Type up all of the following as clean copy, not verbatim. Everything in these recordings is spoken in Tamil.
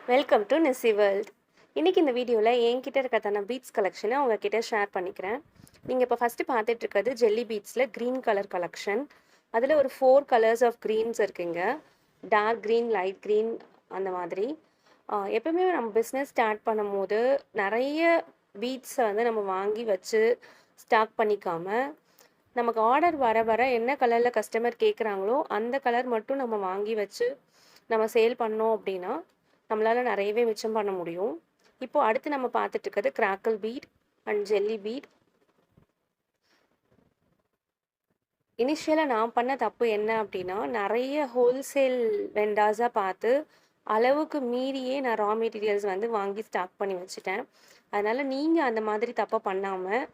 Welcome to நிசி world. இன்றைக்கி இந்த வீடியோவில் என்கிட்ட இருக்கிறதான பீட்ஸ் கலெக்ஷனை உங்ககிட்ட ஷேர் பண்ணிக்கிறேன். நீங்கள் இப்போ ஃபஸ்ட்டு பார்த்துட்டு இருக்கிறது ஜெல்லி பீட்ஸில் க்ரீன் கலர் கலெக்ஷன். அதில் ஒரு 4 கலர்ஸ் ஆஃப் க்ரீன்ஸ் இருக்குங்க. டார்க் க்ரீன், லைட் க்ரீன், அந்த மாதிரி. எப்போவுமே நம்ம பிஸ்னஸ் ஸ்டார்ட் பண்ணும்போது நிறைய பீட்ஸை வந்து நம்ம வாங்கி வச்சு ஸ்டாக் பண்ணிக்காமல், நமக்கு ஆர்டர் வர வர என்ன கலரில் கஸ்டமர் கேட்குறாங்களோ அந்த கலர் மட்டும் நம்ம வாங்கி வச்சு நம்ம சேல் பண்ணோம் அப்படின்னா நம்மளால் நிறையவே மிச்சம் பண்ண முடியும். இப்போ அடுத்து நம்ம பார்த்துட்டு இருக்கிறது crackle beat and jelly beat. இனிஷியலாக நான் பண்ண தப்பு என்ன அப்படின்னா, நிறைய ஹோல்சேல் வெண்டாஸாக பார்த்து அளவுக்கு மீறியே நான் ரா மெட்டீரியல்ஸ் வந்து வாங்கி ஸ்டாக் பண்ணி வச்சுட்டேன். அதனால் நீங்கள் அந்த மாதிரி தப்பை பண்ணாமல்,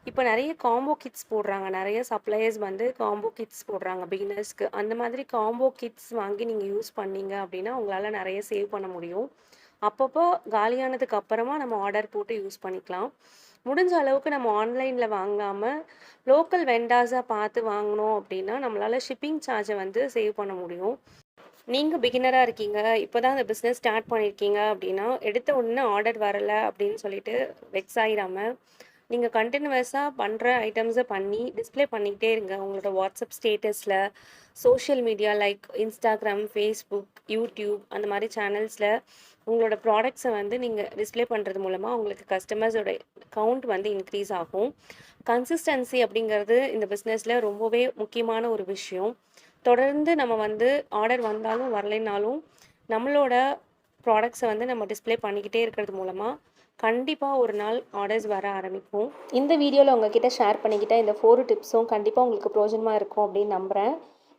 இப்போ நிறைய காம்போ கிட்ஸ் போடுறாங்க. நிறைய சப்ளையர்ஸ் வந்து காம்போ கிட்ஸ் போடுறாங்க பிகினர்ஸ்க்கு. அந்த மாதிரி காம்போ கிட்ஸ் வாங்கி நீங்கள் யூஸ் பண்ணீங்க அப்படின்னா உங்களால் நிறைய சேவ் பண்ண முடியும். அப்பப்போ காலியானதுக்கு அப்புறமா நம்ம ஆர்டர் போட்டு யூஸ் பண்ணிக்கலாம். முடிஞ்ச அளவுக்கு நம்ம ஆன்லைனில் வாங்காமல் லோக்கல் வெண்டாஸாக பார்த்து வாங்கினோம் அப்படின்னா நம்மளால் ஷிப்பிங் சார்ஜை வந்து சேவ் பண்ண முடியும். நீங்கள் பிகினராக இருக்கீங்க, இப்போ தான் அந்த பிஸ்னஸ் ஸ்டார்ட் பண்ணியிருக்கீங்க அப்படின்னா, எடுத்த உடனே ஆர்டர் வரலை அப்படின்னு சொல்லிட்டு வெக்ஸ் ஆகிடாமல், நீங்கள் கண்டினியூவஸாக பண்ணுற ஐட்டம்ஸை பண்ணி டிஸ்ப்ளே பண்ணிக்கிட்டே இருங்க. உங்களோட வாட்ஸ்அப் ஸ்டேட்டஸில், social media like Instagram, Facebook, YouTube அந்த மாதிரி சேனல்ஸில் உங்களோட ப்ராடக்ட்ஸை வந்து நீங்கள் டிஸ்ப்ளே பண்ணுறது மூலமாக உங்களுக்கு கஸ்டமர்ஸோட கவுண்ட் வந்து இன்க்ரீஸ் ஆகும். கன்சிஸ்டன்சி அப்படிங்கிறது இந்த பிஸ்னஸில் ரொம்பவே முக்கியமான ஒரு விஷயம். தொடர்ந்து நம்ம வந்து ஆர்டர் வந்தாலும் வரலைனாலும் நம்மளோட ப்ராடக்ட்ஸை வந்து நம்ம டிஸ்ப்ளே பண்ணிக்கிட்டே இருக்கிறது மூலமாக கண்டிப்பாக ஒரு நாள் ஆர்டர்ஸ் வர ஆரம்பிக்கும். இந்த வீடியோவில் உங்ககிட்ட ஷேர் பண்ணிக்கிட்ட இந்த 4 டிப்ஸும் கண்டிப்பாக உங்களுக்கு பிரயோஜனமாக இருக்கும் அப்படின்னு நம்புகிறேன்.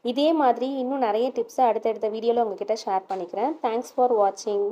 இதே மாதிரி இன்னும் நிறைய டிப்ஸை அடுத்தடுத்த வீடியோவில் உங்ககிட்ட ஷேர் பண்ணிக்கிறேன். தேங்க்ஸ் ஃபார் வாட்சிங்.